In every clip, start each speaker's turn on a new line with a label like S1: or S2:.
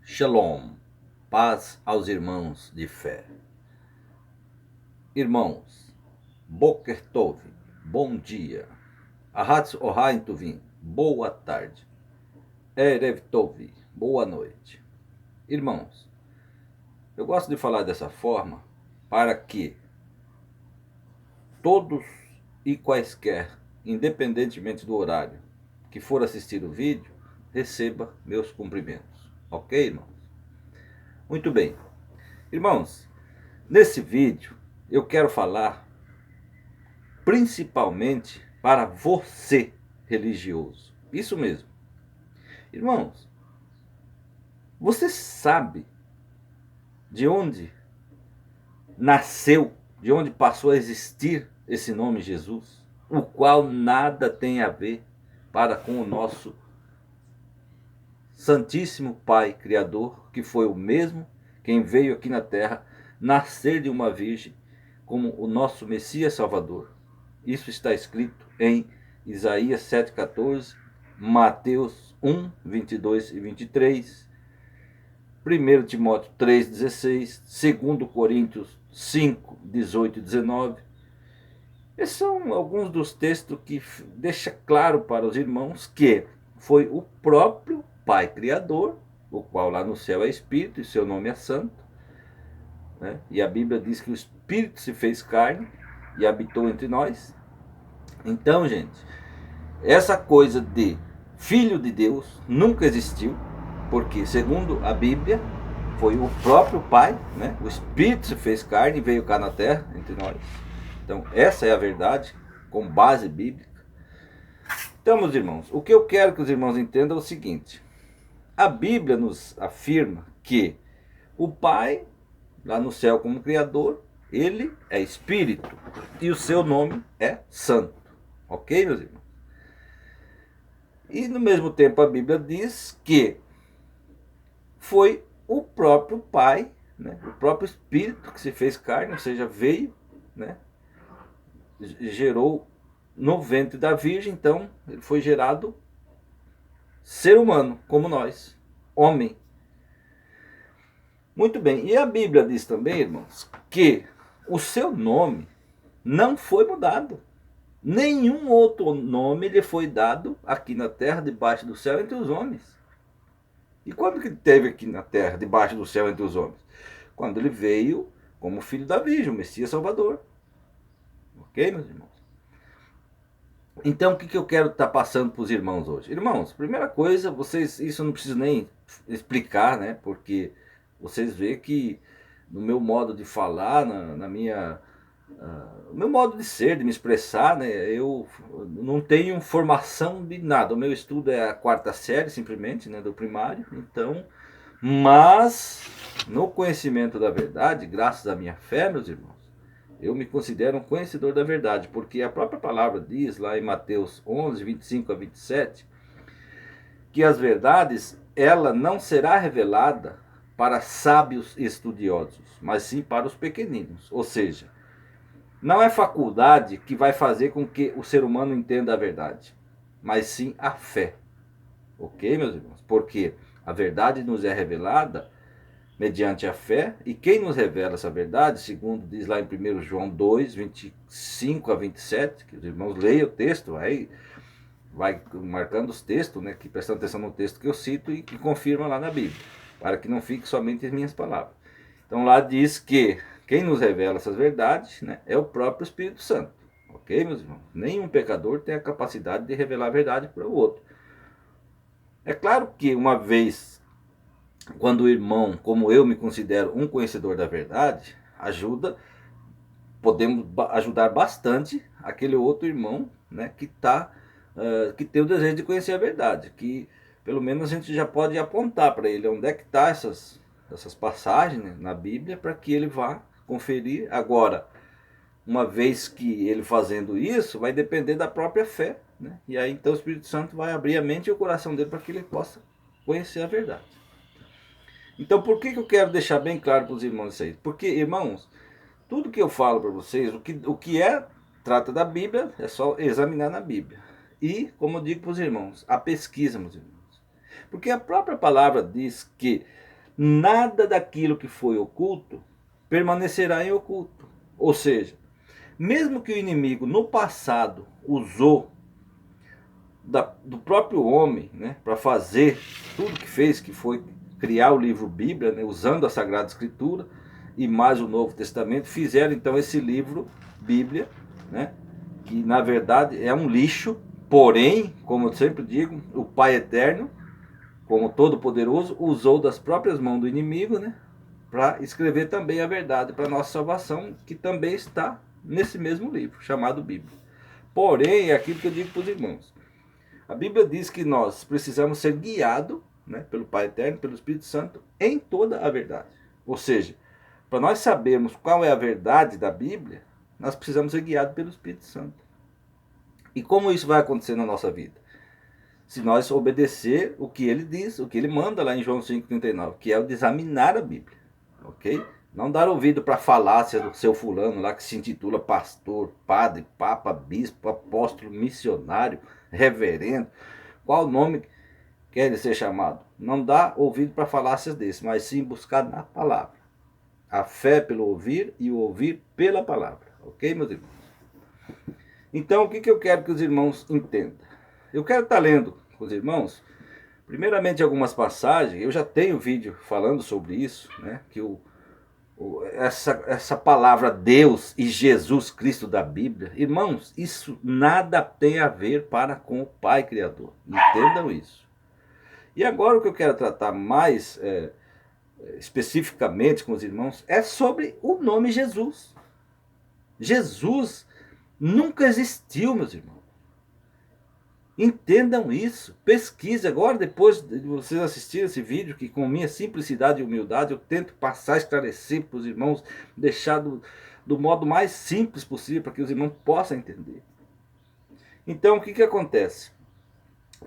S1: Shalom, paz aos irmãos de fé. Irmãos, Boker Tov, bom dia. Ahatz Ohain Tuvim, boa tarde. Erev Tov, boa noite. Irmãos, eu gosto de falar dessa forma para que todos e quaisquer, independentemente do horário, que for assistir o vídeo, receba meus cumprimentos. Ok, irmãos? Muito bem. Irmãos, nesse vídeo eu quero falar principalmente para você religioso. Isso mesmo. Irmãos, você sabe de onde nasceu, de onde passou a existir esse nome Jesus, o qual nada tem a ver para com o nosso Santíssimo Pai Criador, que foi o mesmo quem veio aqui na terra nascer de uma virgem como o nosso Messias Salvador. Isso está escrito em Isaías 7,14, Mateus 1, 22 e 23, 1 Timóteo 3,16, 2 Coríntios 5, 18 e 19. Esses são alguns dos textos que deixam claro para os irmãos que foi o próprio Pai Criador, o qual lá no céu é Espírito e seu nome é Santo, né? E a Bíblia diz que o Espírito se fez carne e habitou entre nós. Então, gente, essa coisa de Filho de Deus nunca existiu, porque, segundo a Bíblia, foi o próprio Pai, né? O Espírito se fez carne e veio cá na terra entre nós. Então, essa é a verdade, com base bíblica. Então, meus irmãos, o que eu quero que os irmãos entendam é o seguinte: a Bíblia nos afirma que o Pai, lá no céu como Criador, ele é Espírito e o seu nome é Santo. Ok, meus irmãos? E no mesmo tempo a Bíblia diz que foi o próprio Pai, né, o próprio Espírito que se fez carne, ou seja, veio, né, gerou no ventre da Virgem, então ele foi gerado ser humano, como nós, homem. Muito bem, e a Bíblia diz também, irmãos, que o seu nome não foi mudado. Nenhum outro nome lhe foi dado aqui na terra, debaixo do céu, entre os homens. E quando que ele teve aqui na terra, debaixo do céu, entre os homens? Quando ele veio como filho da Virgem, o Messias Salvador. Ok, meus irmãos? Então, o que eu quero estar passando para os irmãos hoje? Irmãos, primeira coisa, vocês, isso eu não preciso nem explicar, né? Porque vocês veem que no meu modo de falar, na minha... o meu modo de ser, de me expressar, né? Eu não tenho formação de nada. O meu estudo é a 4ª série, simplesmente, né? Do primário. Então, mas no conhecimento da verdade, graças à minha fé, meus irmãos, eu me considero um conhecedor da verdade, porque a própria palavra diz lá em Mateus 11, 25 a 27, que as verdades, ela não será revelada para sábios e estudiosos, mas sim para os pequeninos. Ou seja, não é faculdade que vai fazer com que o ser humano entenda a verdade, mas sim a fé. Ok, meus irmãos? Porque a verdade nos é revelada mediante a fé, e quem nos revela essa verdade, segundo diz lá em 1 João 2, 25 a 27, que os irmãos leiam o texto, vai marcando os textos, né, que prestando atenção no texto que eu cito e que confirma lá na Bíblia, para que não fique somente as minhas palavras. Então lá diz que quem nos revela essas verdades, né, é o próprio Espírito Santo. Ok, meus irmãos? Nenhum pecador tem a capacidade de revelar a verdade para o outro. É claro que uma vez, quando o irmão, como eu me considero um conhecedor da verdade, podemos ajudar bastante aquele outro irmão, né, que tem o desejo de conhecer a verdade, que pelo menos a gente já pode apontar para ele onde é que está essas passagens, né, na Bíblia, para que ele vá conferir. Agora, uma vez que ele fazendo isso, vai depender da própria fé, né? E aí então o Espírito Santo vai abrir a mente e o coração dele para que ele possa conhecer a verdade. Então, por que eu quero deixar bem claro para os irmãos isso aí? Porque, irmãos, tudo que eu falo para vocês, trata da Bíblia, é só examinar na Bíblia. E, como eu digo para os irmãos, a pesquisa, meus irmãos. Porque a própria palavra diz que nada daquilo que foi oculto permanecerá em oculto. Ou seja, mesmo que o inimigo no passado usou do próprio homem, né, para fazer tudo que fez, que foi criar o livro Bíblia, né, usando a Sagrada Escritura e mais o Novo Testamento, fizeram então esse livro Bíblia, né, que na verdade é um lixo, porém, como eu sempre digo, o Pai Eterno, como Todo-Poderoso, usou das próprias mãos do inimigo, né, para escrever também a verdade para nossa salvação, que também está nesse mesmo livro, chamado Bíblia. Porém, é aquilo que eu digo para os irmãos. A Bíblia diz que nós precisamos ser guiados, né, pelo Pai Eterno, pelo Espírito Santo, em toda a verdade. Ou seja, para nós sabermos qual é a verdade da Bíblia, nós precisamos ser guiados pelo Espírito Santo. E como isso vai acontecer na nossa vida? Se nós obedecer o que ele diz, o que ele manda lá em João 5,39, que é o de examinar a Bíblia. Ok? Não dar ouvido para a falácia do seu fulano lá que se intitula pastor, padre, papa, bispo, apóstolo, missionário, reverendo. Qual nome quer ele ser chamado? Não dá ouvido para falácias desse, mas sim buscar na palavra. A fé pelo ouvir e o ouvir pela palavra. Ok, meus irmãos? Então, o que eu quero que os irmãos entendam? Eu quero estar lendo com os irmãos, primeiramente algumas passagens. Eu já tenho vídeo falando sobre isso, né? Que essa palavra Deus e Jesus Cristo da Bíblia, irmãos, isso nada tem a ver para com o Pai Criador. Entendam isso. E agora o que eu quero tratar mais especificamente com os irmãos é sobre o nome Jesus. Jesus nunca existiu, meus irmãos. Entendam isso, pesquise agora, depois de vocês assistirem esse vídeo, que com minha simplicidade e humildade eu tento passar, esclarecer para os irmãos, deixar do modo mais simples possível, para que os irmãos possam entender. Então o que acontece?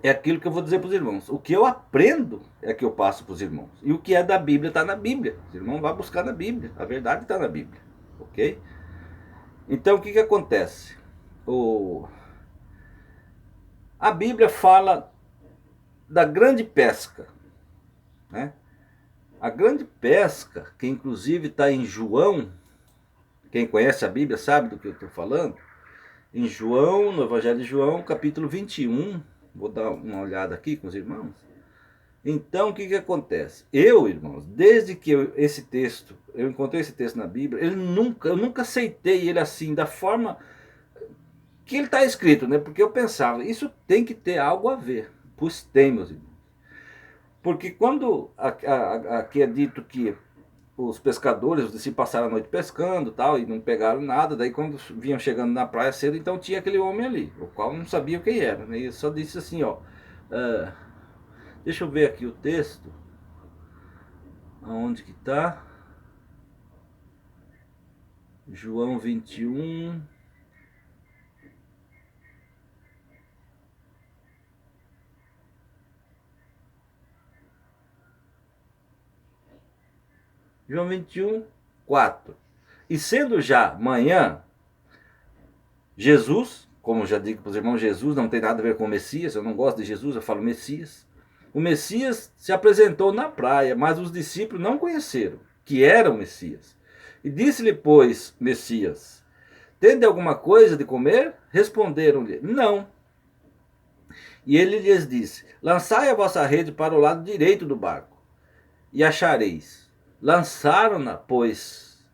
S1: É aquilo que eu vou dizer para os irmãos. O que eu aprendo é que eu passo para os irmãos. E o que é da Bíblia está na Bíblia. Os irmãos vão buscar na Bíblia, a verdade está na Bíblia. Ok? Então o que acontece? A Bíblia fala da grande pesca, né? A grande pesca, que inclusive está em João, quem conhece a Bíblia sabe do que eu estou falando, em João, no Evangelho de João, capítulo 21, vou dar uma olhada aqui com os irmãos. Então, o que acontece? Irmãos, desde que eu encontrei esse texto na Bíblia, eu nunca aceitei ele assim, da forma que ele está escrito, né? Porque eu pensava, isso tem que ter algo a ver. Pois tem, meus irmãos. Porque quando aqui é dito que os pescadores se passaram a noite pescando tal, e não pegaram nada, daí quando vinham chegando na praia cedo, então tinha aquele homem ali, o qual não sabia quem era, né? Ele só disse assim, ó, deixa eu ver aqui o texto, aonde que está, João 21, João 21, 4. E sendo já manhã, Jesus, como já digo para os irmãos, Jesus não tem nada a ver com o Messias, eu não gosto de Jesus, eu falo Messias. O Messias se apresentou na praia, mas os discípulos não conheceram que era o Messias. E disse-lhe, pois, Messias, tende alguma coisa de comer? Responderam-lhe, não. E ele lhes disse, lançai a vossa rede para o lado direito do barco, e achareis. Lançaram-na, pois,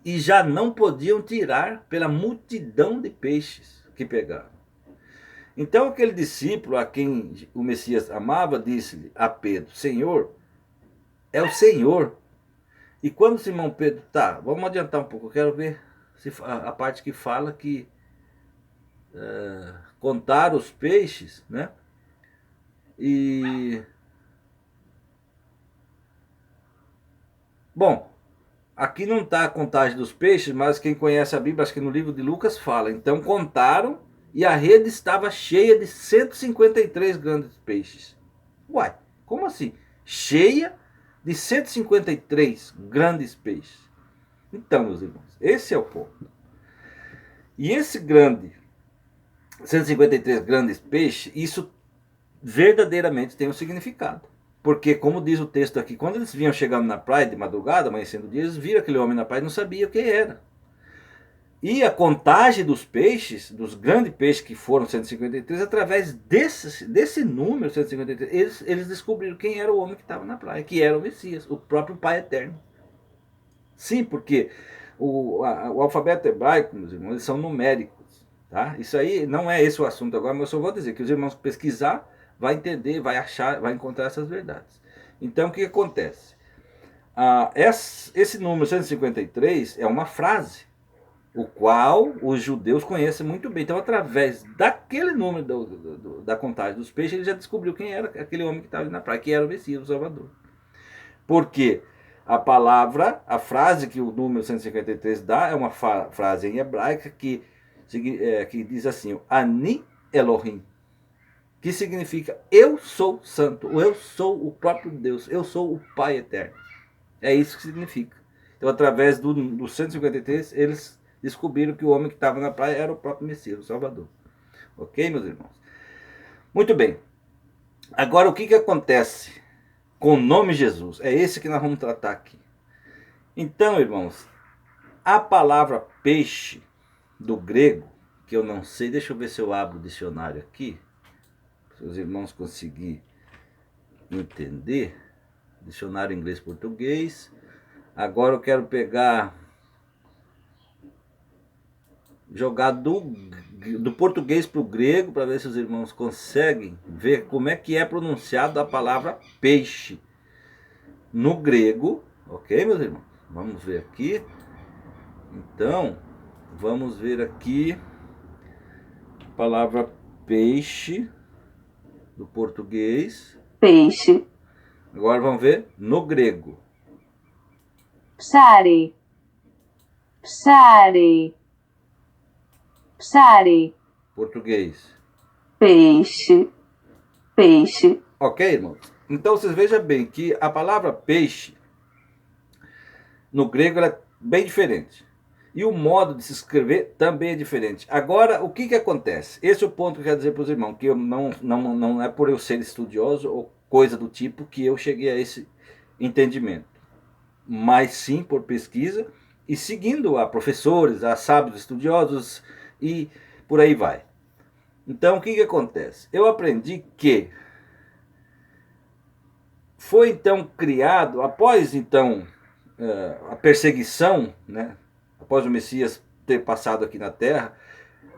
S1: e já não podiam tirar pela multidão de peixes que pegaram. Então aquele discípulo a quem o Messias amava disse-lhe a Pedro, Senhor, é o Senhor. E quando Simão Pedro, vamos adiantar um pouco, eu quero ver a parte que fala que contaram os peixes, né? Bom, aqui não está a contagem dos peixes, mas quem conhece a Bíblia, acho que no livro de Lucas fala. Então contaram e a rede estava cheia de 153 grandes peixes. Uai, como assim? Cheia de 153 grandes peixes. Então, meus irmãos, esse é o ponto. E esse 153 grandes peixes, isso verdadeiramente tem um significado. Porque, como diz o texto aqui, quando eles vinham chegando na praia de madrugada, amanhecendo o dia, eles viram aquele homem na praia e não sabiam quem era. E a contagem dos peixes, dos grandes peixes que foram 153, através desse número 153, eles descobriram quem era o homem que estava na praia, que era o Messias, o próprio Pai Eterno. Sim, porque o alfabeto hebraico, meus irmãos, eles são numéricos. Tá? Isso aí não é esse o assunto agora, mas eu só vou dizer que os irmãos pesquisar, vai entender, vai achar, vai encontrar essas verdades. Então o que acontece? Esse número 153 é uma frase, o qual os judeus conhecem muito bem. Então, através daquele número da contagem dos peixes, ele já descobriu quem era aquele homem que estava ali na praia, que era o Messias, o Salvador. Porque a frase que o número 153 dá é uma frase em hebraica que diz assim, Ani Elohim, que significa eu sou santo, eu sou o próprio Deus, eu sou o Pai Eterno. É isso que significa. Então, através do 153, eles descobriram que o homem que estava na praia era o próprio Messias, o Salvador. Ok, meus irmãos? Muito bem. Agora, o que acontece com o nome Jesus? É esse que nós vamos tratar aqui. Então, irmãos, a palavra peixe, do grego, que eu não sei, deixa eu ver se eu abro o dicionário aqui, se os irmãos conseguirem entender. Dicionário inglês-português. Agora eu quero jogar do português para o grego, para ver se os irmãos conseguem ver como é que é pronunciado a palavra peixe no grego. Ok, meus irmãos? Vamos ver aqui. Então, vamos ver aqui a palavra peixe do português.
S2: Peixe.
S1: Agora vamos ver no grego.
S2: Psare. Psare. Psare.
S1: Português.
S2: Peixe. Peixe.
S1: Ok, irmãos? Então vocês vejam bem que a palavra peixe no grego ela é bem diferente. E o modo de se escrever também é diferente. Agora, o que acontece? Esse é o ponto que eu quero dizer para os irmãos, que eu não é por eu ser estudioso ou coisa do tipo que eu cheguei a esse entendimento. Mas sim por pesquisa e seguindo a professores, a sábios estudiosos e por aí vai. Então, o que acontece? Eu aprendi que foi então criado, após então a perseguição, né? Após o Messias ter passado aqui na Terra,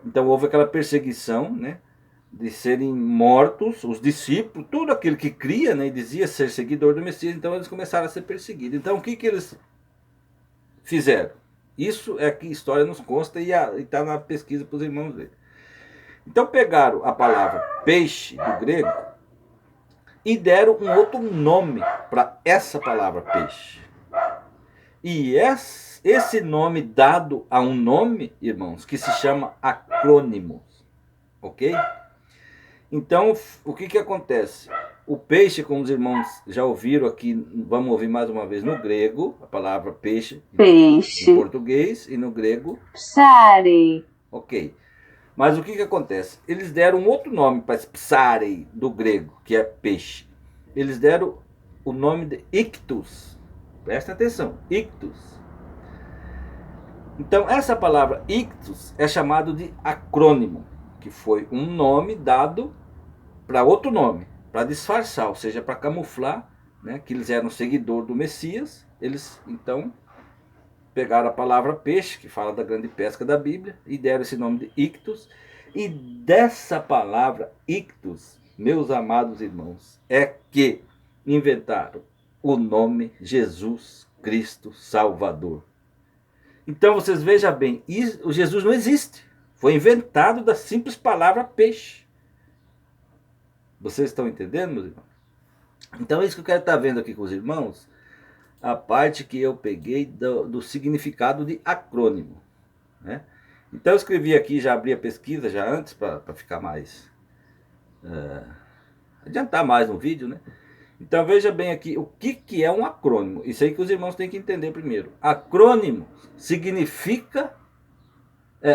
S1: então houve aquela perseguição, né? De serem mortos os discípulos, tudo aquele que cria, né? E dizia ser seguidor do Messias, então eles começaram a ser perseguidos. Então o que eles fizeram? Isso é que a história nos consta e está na pesquisa para os irmãos verem. Então pegaram a palavra peixe do grego e deram um outro nome para essa palavra peixe. E esse nome dado a um nome, irmãos, que se chama acrônimo. Ok? Então, o que acontece? O peixe, como os irmãos já ouviram aqui, vamos ouvir mais uma vez no grego, a palavra peixe,
S2: Peixe.
S1: em português e no grego.
S2: Psare.
S1: Ok. Mas o que acontece? Eles deram um outro nome para esse psare do grego, que é peixe. Eles deram o nome de ictus. Presta atenção, ictus. Então, essa palavra ictus é chamado de acrônimo, que foi um nome dado para outro nome, para disfarçar, ou seja, para camuflar, né, que eles eram seguidor do Messias. Eles, então, pegaram a palavra peixe, que fala da grande pesca da Bíblia, e deram esse nome de ictus. E dessa palavra ictus, meus amados irmãos, é que inventaram o nome Jesus Cristo Salvador. Então vocês vejam bem, o Jesus não existe. Foi inventado da simples palavra peixe. Vocês estão entendendo, meus irmãos? Então é isso que eu quero estar vendo aqui com os irmãos, a parte que eu peguei do significado de acrônimo, né? Então eu escrevi aqui, já abri a pesquisa já antes, para ficar mais... adiantar mais no vídeo, né? Então veja bem aqui, o que é um acrônimo? Isso aí que os irmãos têm que entender primeiro. Acrônimo significa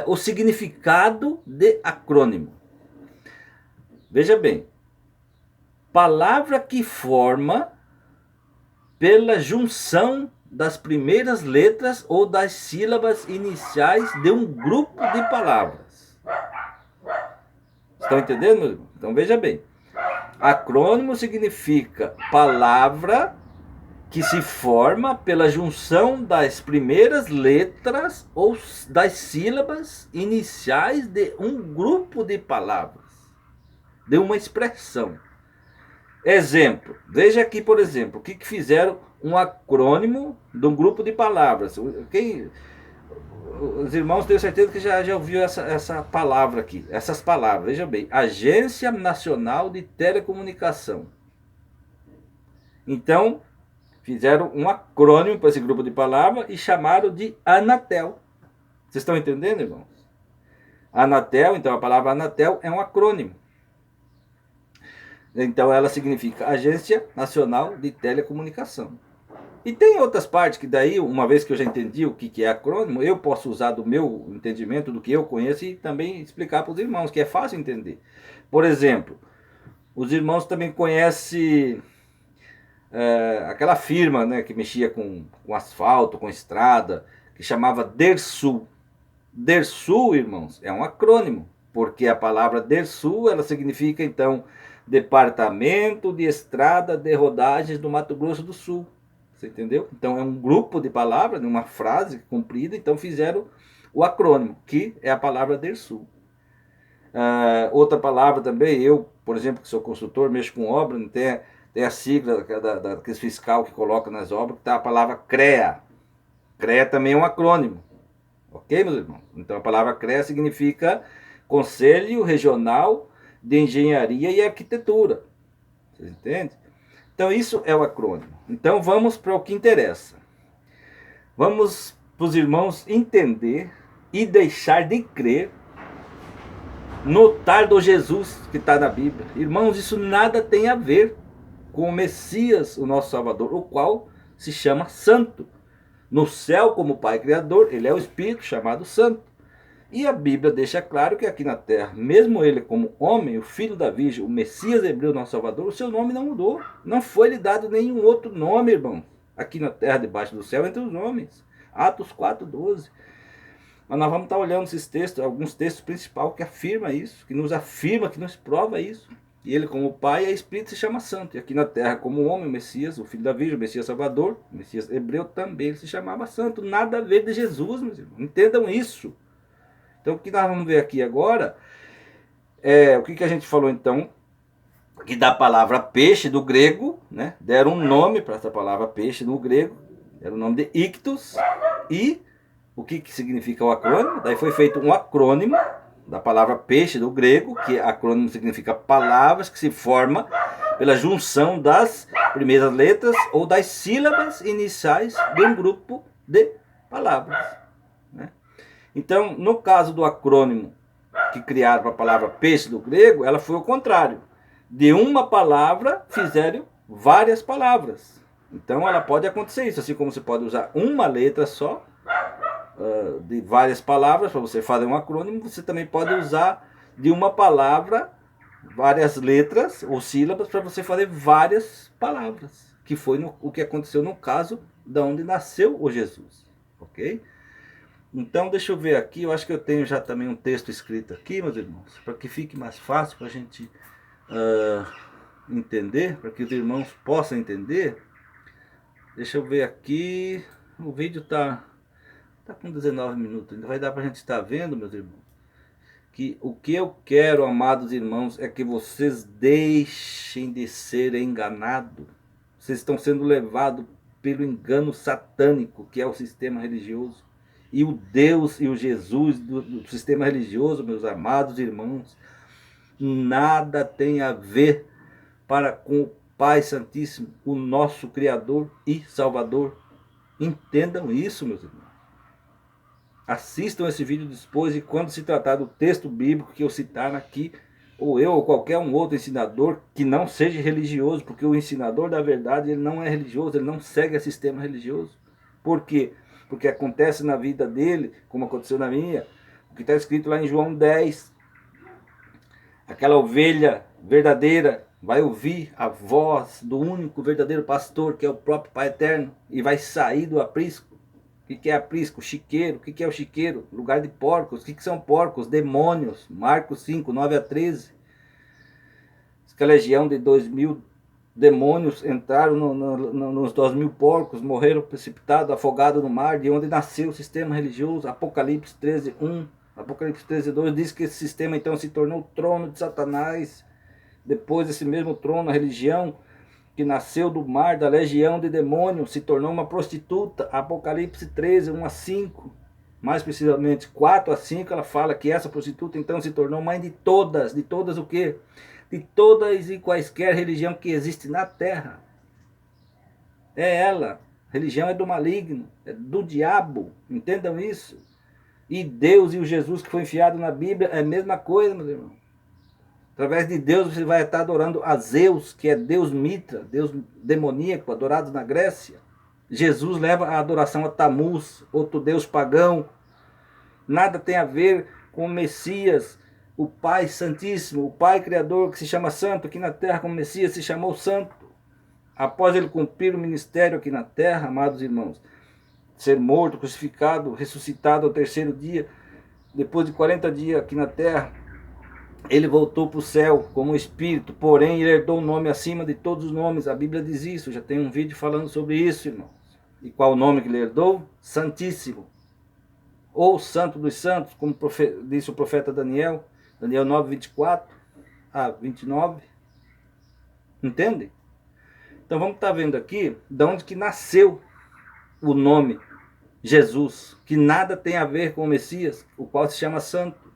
S1: o significado de acrônimo. Veja bem, palavra que forma pela junção das primeiras letras ou das sílabas iniciais de um grupo de palavras. Estão entendendo, meu irmão? Então veja bem. Acrônimo significa palavra que se forma pela junção das primeiras letras ou das sílabas iniciais de um grupo de palavras, de uma expressão. Exemplo, veja aqui, por exemplo, o que fizeram um acrônimo de um grupo de palavras. Os irmãos tenho certeza que já ouviu essa palavra aqui, essas palavras, veja bem, Agência Nacional de Telecomunicação. Então, fizeram um acrônimo para esse grupo de palavras e chamaram de Anatel. Vocês estão entendendo, irmãos? Anatel, então a palavra Anatel é um acrônimo. Então ela significa Agência Nacional de Telecomunicação. E tem outras partes que daí, uma vez que eu já entendi o que é acrônimo, eu posso usar do meu entendimento, do que eu conheço e também explicar para os irmãos, que é fácil entender. Por exemplo, os irmãos também conhecem aquela firma, né, que mexia com asfalto, com estrada, que chamava Dersul. Dersul, irmãos, é um acrônimo, porque a palavra Dersul, ela significa então Departamento de Estrada de Rodagens do Mato Grosso do Sul. Você entendeu? Então é um grupo de palavras, uma frase comprida, então fizeram o acrônimo, que é a palavra Dersul. Outra palavra também, eu, por exemplo, que sou consultor, mexo com obra, tem a sigla daquele fiscal que coloca nas obras, que está a palavra CREA. CREA também é um acrônimo. Ok, meus irmãos? Então a palavra CREA significa Conselho Regional de Engenharia e Arquitetura. Vocês entendem? Então isso é o acrônimo. Então vamos para o que interessa. Vamos para os irmãos entender e deixar de crer no tardo Jesus que está na Bíblia. Irmãos, isso nada tem a ver com o Messias, o nosso Salvador, o qual se chama Santo. No céu, como Pai Criador, ele é o Espírito chamado Santo. E a Bíblia deixa claro que aqui na terra, mesmo ele como homem, o filho da Virgem, o Messias hebreu, nosso Salvador, o seu nome não mudou. Não foi lhe dado nenhum outro nome, irmão, aqui na terra, debaixo do céu, entre os homens. Atos 4:12. Mas nós vamos estar olhando esses textos, alguns textos principais que afirmam isso, que nos afirma, que nos prova isso. E ele como Pai é Espírito, se chama Santo. E aqui na terra como homem, o Messias, o filho da Virgem, o Messias Salvador, o Messias hebreu também, ele se chamava Santo. Nada a ver de Jesus, meus irmãos. Entendam isso. Então o que nós vamos ver aqui agora é o que a gente falou então, que da palavra peixe do grego, né, deram um nome para essa palavra peixe no grego, era o nome de ictus, e o que significa o acrônimo? Daí foi feito um acrônimo da palavra peixe do grego, que acrônimo significa palavras que se forma pela junção das primeiras letras ou das sílabas iniciais de um grupo de palavras, né? Então, no caso do acrônimo que criaram para a palavra peixe do grego, ela foi o contrário. De uma palavra fizeram várias palavras. Então, ela pode acontecer isso, assim como você pode usar uma letra só de várias palavras para você fazer um acrônimo, você também pode usar de uma palavra várias letras ou sílabas para você fazer várias palavras, que foi o que aconteceu no caso de onde nasceu o Jesus, ok? Então deixa eu ver aqui, eu acho que eu tenho já também um texto escrito aqui, meus irmãos, para que fique mais fácil para a gente entender, para que os irmãos possam entender. Deixa eu ver aqui, o vídeo está com 19 minutos, ainda vai dar para a gente estar vendo, meus irmãos, que o que eu quero, amados irmãos, é que vocês deixem de ser enganados. Vocês estão sendo levados pelo engano satânico, que é o sistema religioso. E o Deus e o Jesus do sistema religioso, meus amados irmãos, nada tem a ver com o Pai Santíssimo, o nosso Criador e Salvador. Entendam isso, meus irmãos. Assistam esse vídeo depois e quando se tratar do texto bíblico que eu citar aqui, ou eu ou qualquer um outro ensinador que não seja religioso, porque o ensinador da verdade ele não é religioso, ele não segue o sistema religioso. Por quê? Porque acontece na vida dele, como aconteceu na minha, o que está escrito lá em João 10. Aquela ovelha verdadeira vai ouvir a voz do único verdadeiro pastor, que é o próprio Pai Eterno, e vai sair do aprisco. O que é aprisco? Chiqueiro. O que é o chiqueiro? Lugar de porcos. O que são porcos? Demônios. Marcos 5, 9 a 13. Diz que a legião de 2.000 demônios entraram nos 2.000 porcos, morreram precipitados, afogados no mar, de onde nasceu o sistema religioso. Apocalipse 13, 1. Apocalipse 13, 2 diz que esse sistema então se tornou o trono de Satanás. Depois desse mesmo trono, a religião que nasceu do mar, da legião de demônios, se tornou uma prostituta. Apocalipse 13, 1 a 5. Mais precisamente 4 a 5, ela fala que essa prostituta então se tornou mãe de todas o quê? De todas e quaisquer religião que existe na terra. É ela. Religião é do maligno, é do diabo. Entendam isso? E Deus e o Jesus que foi enfiado na Bíblia é a mesma coisa, meus irmãos. Através de Deus você vai estar adorando a Zeus, que é Deus Mitra, Deus demoníaco, adorado na Grécia. Jesus leva a adoração a Tamuz, outro deus pagão. Nada tem a ver com o Messias, o Pai Santíssimo, o Pai Criador que se chama Santo, aqui na terra como Messias se chamou Santo. Após ele cumprir o ministério aqui na terra, amados irmãos, ser morto, crucificado, ressuscitado ao terceiro dia, depois de 40 dias aqui na terra, ele voltou para o céu como espírito, porém ele herdou um nome acima de todos os nomes. A Bíblia diz isso, já tem um vídeo falando sobre isso, irmãos. E qual o nome que ele herdou? Santíssimo. Ou Santo dos Santos, como disse o profeta Daniel, Daniel 9, 24 a 29. Entende? Então vamos estar vendo aqui de onde que nasceu o nome Jesus, que nada tem a ver com o Messias, o qual se chama Santo.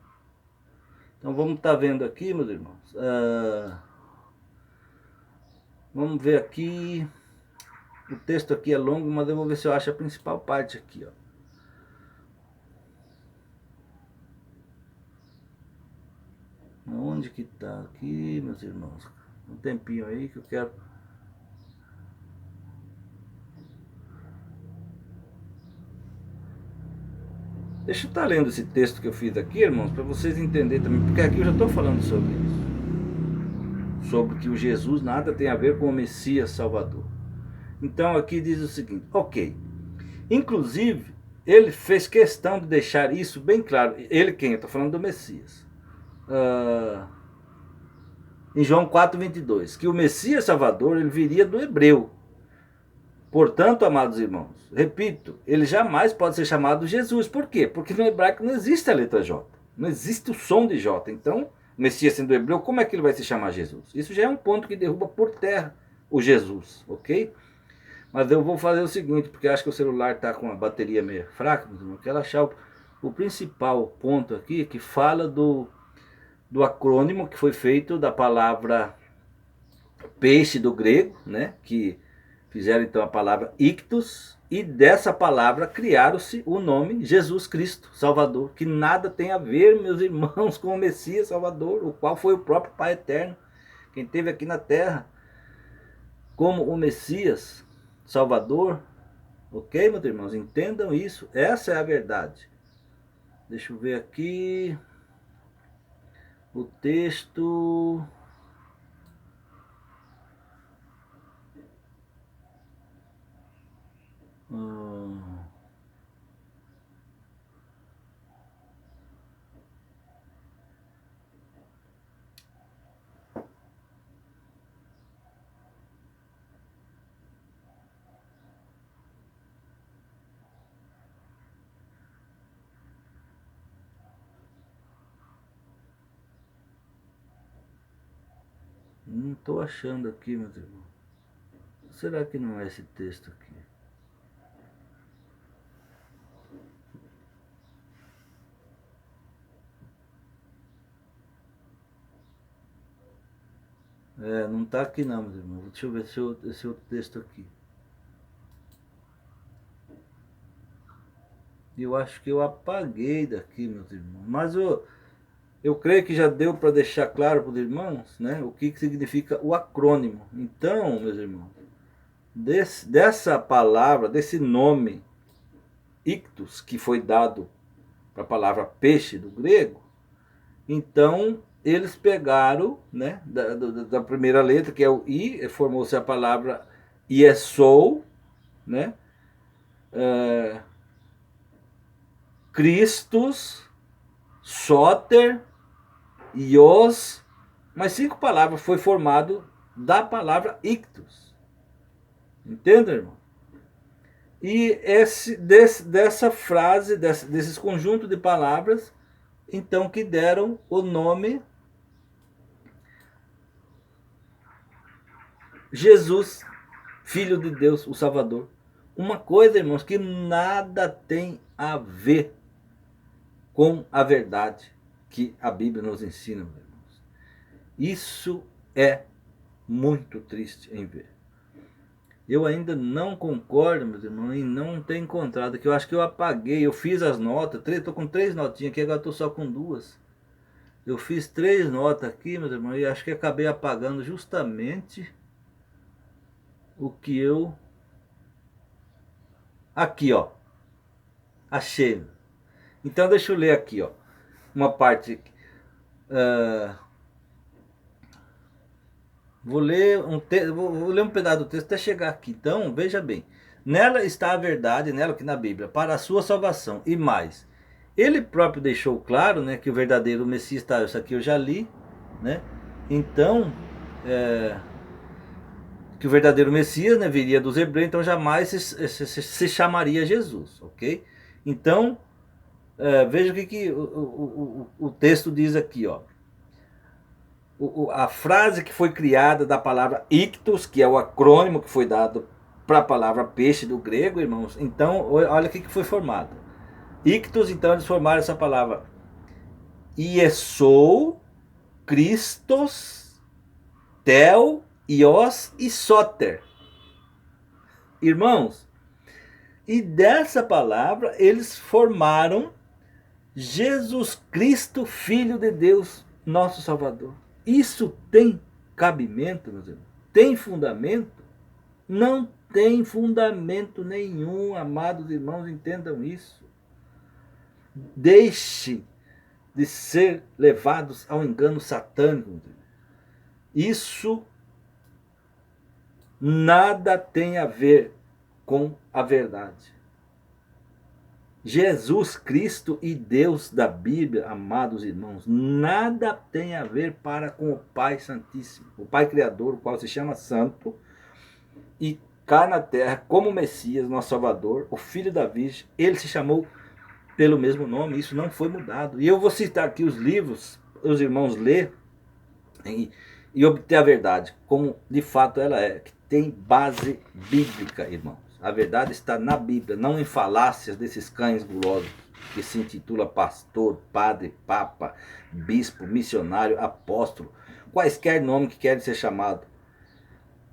S1: Então vamos estar vendo aqui, meus irmãos. Vamos ver aqui. O texto aqui é longo, mas eu vou ver se eu acho a principal parte aqui, ó. Onde que tá aqui, meus irmãos? Um tempinho aí que eu quero. Deixa eu estar lendo esse texto que eu fiz aqui, irmãos, para vocês entenderem também, porque aqui eu já estou falando sobre isso. Sobre que o Jesus nada tem a ver com o Messias Salvador. Então aqui diz o seguinte, ok. Inclusive, ele fez questão de deixar isso bem claro. Ele quem? Eu estou falando do Messias. Em João 4:22, que o Messias Salvador ele viria do hebreu. Portanto, amados irmãos, repito, ele jamais pode ser chamado Jesus. Por quê? Porque no hebraico não existe a letra J. Não existe o som de J. Então, o Messias sendo hebreu, como é que ele vai se chamar Jesus? Isso já é um ponto que derruba por terra o Jesus, ok? Mas eu vou fazer o seguinte, porque acho que o celular está com a bateria meio fraca, eu quero achar o principal ponto aqui, que fala do acrônimo que foi feito da palavra peixe do grego, né? Que fizeram então a palavra ictus, e dessa palavra criaram-se o nome Jesus Cristo, Salvador, que nada tem a ver, meus irmãos, com o Messias Salvador, o qual foi o próprio Pai Eterno, quem esteve aqui na terra como o Messias Salvador. Ok, meus irmãos? Entendam isso, essa é a verdade. Deixa eu ver aqui o texto. Não estou achando aqui, meus irmãos. Será que não é esse texto aqui? Não está aqui não, meus irmãos. Deixa eu ver esse outro texto aqui. Eu acho que eu apaguei daqui, meus irmãos. Mas eu creio que já deu para deixar claro para os irmãos, né, o que significa o acrônimo. Então, meus irmãos, dessa palavra, desse nome ictus, que foi dado para a palavra peixe do grego, então eles pegaram, né, da primeira letra, que é o I, formou-se a palavra Iesou, né, Christus, Soter, Ios, mas 5 palavras foi formado da palavra ictus. Entende, irmão? E dessa frase, desses conjuntos de palavras, então que deram o nome Jesus, Filho de Deus, o Salvador. Uma coisa, irmãos, que nada tem a ver com a verdade que a Bíblia nos ensina, meus irmãos. Isso é muito triste em ver. Eu ainda não concordo, meus irmãos, em não ter encontrado, que eu acho que eu apaguei, eu fiz as notas, estou com 3 notinhas aqui, agora estou só com 2. Eu fiz 3 notas aqui, meus irmãos, e acho que acabei apagando justamente o que eu... Aqui, ó. Achei. Então deixa eu ler aqui, ó. Uma parte... Vou ler um pedaço do texto até chegar aqui. Então, veja bem. Nela está a verdade, nela aqui na Bíblia, para a sua salvação. E mais, ele próprio deixou claro, né, que o verdadeiro Messias está... Isso aqui eu já li, né? Então, que o verdadeiro Messias, né, viria dos hebreus, então jamais se chamaria Jesus, ok? Então, veja o que o texto diz aqui, ó. A frase que foi criada da palavra ictus, que é o acrônimo que foi dado para a palavra peixe do grego, irmãos. Então, olha o que foi formado. Ictus, então, eles formaram essa palavra Iesou, Christos, Tel, Ios e Soter. Irmãos, e dessa palavra eles formaram Jesus Cristo, Filho de Deus, nosso Salvador. Isso tem cabimento, meus irmãos? Tem fundamento? Não tem fundamento nenhum, amados irmãos, entendam isso. Deixe de ser levados ao engano satânico. Isso nada tem a ver com a verdade. Jesus Cristo e Deus da Bíblia, amados irmãos, nada tem a ver para com o Pai Santíssimo, o Pai Criador, o qual se chama Santo, e cá na terra como Messias, nosso Salvador, o Filho da Virgem, ele se chamou pelo mesmo nome, isso não foi mudado. E eu vou citar aqui os livros, os irmãos ler e obter a verdade, como de fato ela é, que tem base bíblica, irmãos. A verdade está na Bíblia, não em falácias desses cães gulosos, que se intitula pastor, padre, papa, bispo, missionário, apóstolo, quaisquer nome que querem ser chamados,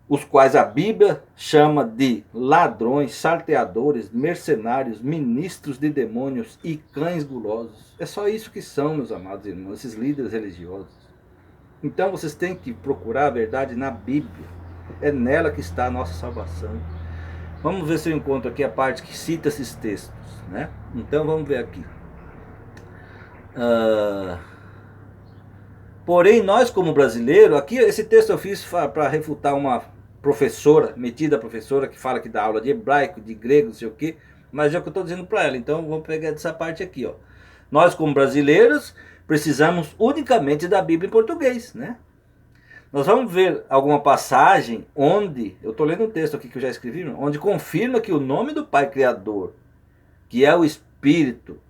S1: os quais a Bíblia chama de ladrões, salteadores, mercenários, ministros de demônios e cães gulosos. É só isso que são, meus amados irmãos, esses líderes religiosos. Então vocês têm que procurar a verdade na Bíblia. É nela que está a nossa salvação. Vamos ver se eu encontro aqui a parte que cita esses textos, né? Então vamos ver aqui. Porém, nós como brasileiros, aqui esse texto eu fiz para refutar uma professora, metida professora, que fala que dá aula de hebraico, de grego, não sei o quê, mas é o que eu estou dizendo para ela, então vamos pegar dessa parte aqui, ó. Nós como brasileiros precisamos unicamente da Bíblia em português, né? Nós vamos ver alguma passagem onde, eu estou lendo um texto aqui que eu já escrevi, onde confirma que o nome do Pai Criador, que é o Espírito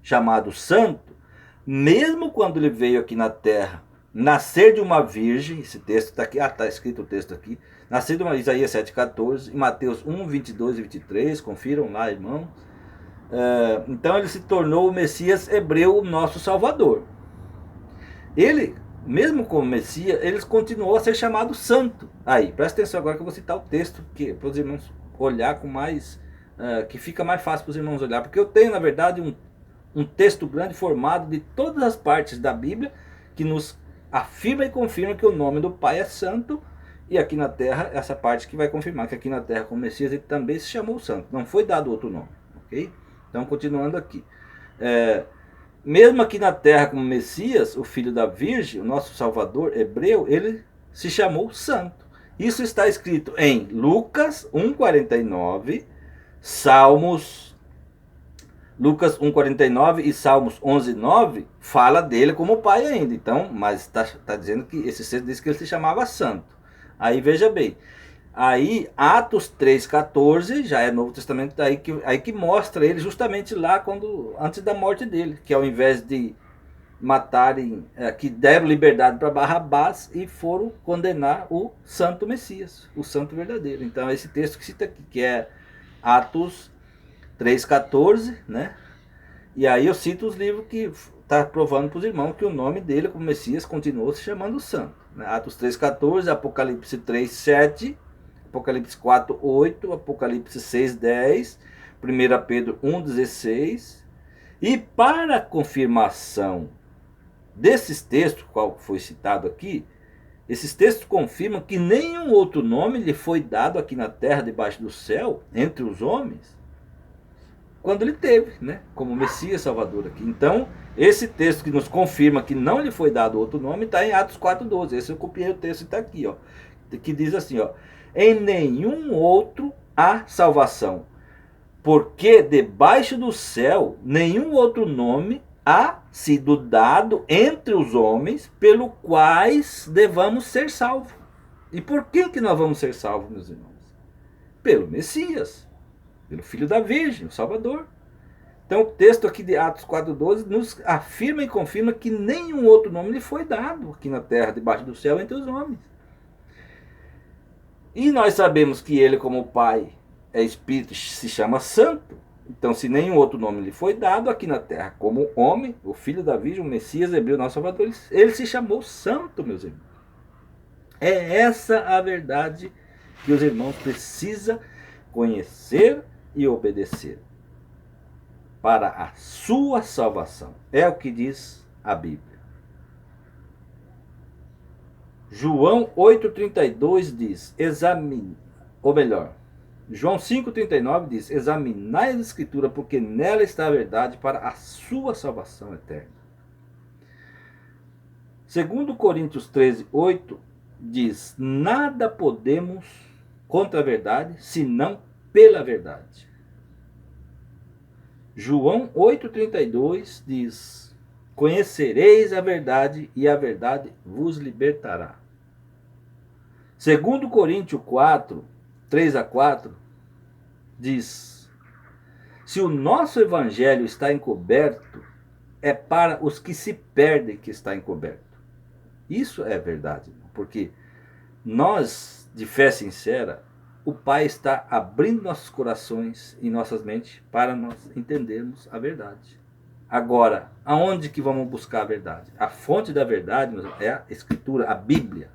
S1: chamado Santo, mesmo quando ele veio aqui na terra, nascer de uma virgem, esse texto está aqui, está escrito o texto aqui, nascer de uma, Isaías 7,14, em Mateus 1, 22 e 23, confiram lá, irmão. Então ele se tornou o Messias hebreu, o nosso Salvador. Ele, mesmo como Messias, ele continuou a ser chamado santo. Aí, presta atenção agora que eu vou citar o texto, para os irmãos olhar com mais, que fica mais fácil para os irmãos olhar, porque eu tenho na verdade um texto grande formado de todas as partes da Bíblia, que nos afirma e confirma que o nome do Pai é santo, e aqui na terra, essa parte que vai confirmar que aqui na terra como Messias ele também se chamou santo, não foi dado outro nome, ok? Então continuando aqui, mesmo aqui na terra como Messias, o filho da Virgem, o nosso Salvador hebreu, ele se chamou santo. Isso está escrito em Lucas 1,49, Lucas 1,49 e Salmos 11,9 fala dele como pai ainda. Então, mas está dizendo que esse texto diz que ele se chamava santo. Aí veja bem, aí Atos 3,14 já é Novo Testamento, aí que mostra ele justamente lá antes da morte dele, que ao invés de matarem, que deram liberdade para Barrabás e foram condenar o santo Messias, o santo verdadeiro. Então esse texto que cita aqui, que é Atos 3,14, né? E aí eu cito os livros que está provando para os irmãos que o nome dele como Messias continuou se chamando santo, né? Atos 3,14, Apocalipse 3,7, Apocalipse 4,8, Apocalipse 6,10, 1 Pedro 1,16. E para confirmação desses textos, qual foi citado aqui, esses textos confirmam que nenhum outro nome lhe foi dado aqui na terra, debaixo do céu, entre os homens, quando ele teve, né, como Messias Salvador aqui. Então, esse texto que nos confirma que não lhe foi dado outro nome está em Atos 4,12. Esse eu copiei o texto e está aqui, ó, que diz assim, ó: em nenhum outro há salvação, porque debaixo do céu nenhum outro nome há sido dado entre os homens pelo quais devamos ser salvos. E por que nós vamos ser salvos, meus irmãos? Pelo Messias, pelo Filho da Virgem, o Salvador. Então o texto aqui de Atos 4,12 nos afirma e confirma que nenhum outro nome lhe foi dado aqui na terra, debaixo do céu, entre os homens. E nós sabemos que ele, como Pai, é Espírito, se chama Santo. Então, se nenhum outro nome lhe foi dado aqui na terra, como homem, o Filho da Virgem, o Messias hebreu, nosso Salvador, ele se chamou Santo, meus irmãos. É essa a verdade que os irmãos precisam conhecer e obedecer para a sua salvação. É o que diz a Bíblia. João 8,32 diz, João 5,39 diz, examinai a Escritura, porque nela está a verdade para a sua salvação eterna. 2 Coríntios 13,8 diz, nada podemos contra a verdade, senão pela verdade. João 8,32 diz, conhecereis a verdade e a verdade vos libertará. 2 Coríntios 4, 3-4 diz, se o nosso evangelho está encoberto, é para os que se perdem que está encoberto. Isso é verdade, porque nós, de fé sincera, o Pai está abrindo nossos corações e nossas mentes para nós entendermos a verdade. Agora, aonde que vamos buscar a verdade? A fonte da verdade é a Escritura, a Bíblia.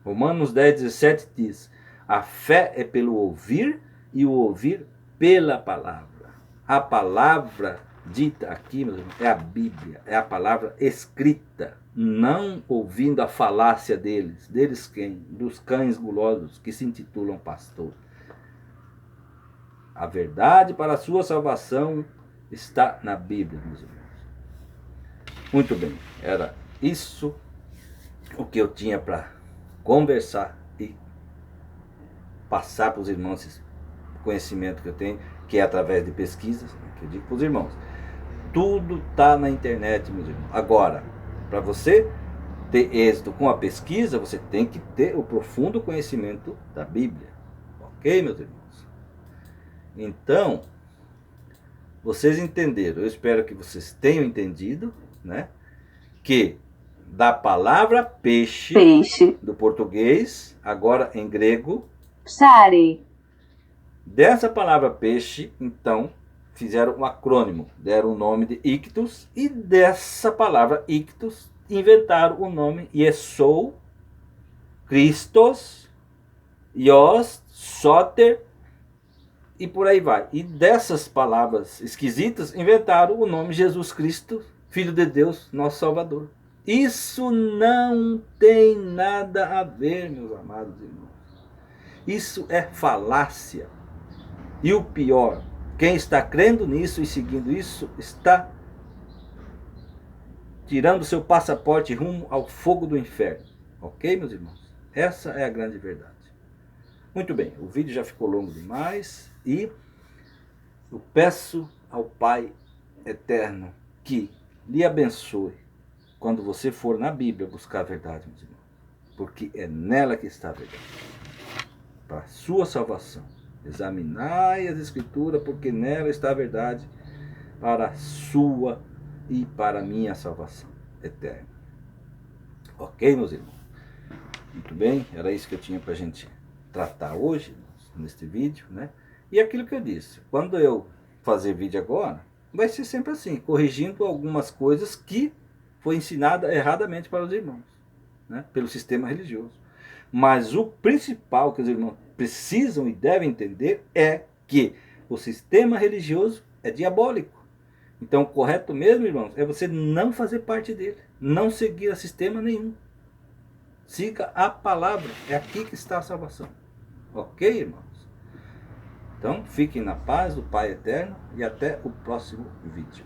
S1: Romanos 10,17 diz, a fé é pelo ouvir e o ouvir pela palavra. A palavra dita aqui, meus irmãos, é a Bíblia, é a palavra escrita, não ouvindo a falácia deles. Deles quem? Dos cães gulosos que se intitulam pastor. A verdade para a sua salvação está na Bíblia, meus irmãos. Muito bem, era isso o que eu tinha para conversar e passar para os irmãos esse conhecimento que eu tenho, que é através de pesquisas, que eu digo para os irmãos. Tudo está na internet, meus irmãos. Agora, para você ter êxito com a pesquisa, você tem que ter o profundo conhecimento da Bíblia. Ok, meus irmãos? Então, vocês entenderam. Eu espero que vocês tenham entendido, né? Que da palavra peixe, do português, agora em grego,
S2: ψάρι.
S1: Dessa palavra peixe, então, fizeram um acrônimo, deram o nome de ictus, e dessa palavra ictus inventaram o nome Yesou, Christos, Ios, Soter, e por aí vai. E dessas palavras esquisitas inventaram o nome Jesus Cristo, Filho de Deus, nosso Salvador. Isso não tem nada a ver, meus amados irmãos. Isso é falácia. E o pior, quem está crendo nisso e seguindo isso está tirando seu passaporte rumo ao fogo do inferno. Ok, meus irmãos? Essa é a grande verdade. Muito bem, o vídeo já ficou longo demais e eu peço ao Pai Eterno que lhe abençoe quando você for na Bíblia buscar a verdade, meus irmãos. Porque é nela que está a verdade. Para a sua salvação. Examinai as Escrituras, porque nela está a verdade para a sua e para a minha salvação eterna. Ok, meus irmãos? Muito bem, era isso que eu tinha para a gente tratar hoje, neste vídeo, né? E aquilo que eu disse, quando eu fazer vídeo agora, vai ser sempre assim, corrigindo algumas coisas que foi ensinada erradamente para os irmãos, né? Pelo sistema religioso. Mas o principal que os irmãos precisam e devem entender é que o sistema religioso é diabólico. Então o correto mesmo, irmãos, é você não fazer parte dele, não seguir a sistema nenhum. Siga a palavra, é aqui que está a salvação. Ok, irmãos? Então fiquem na paz do Pai Eterno e até o próximo vídeo.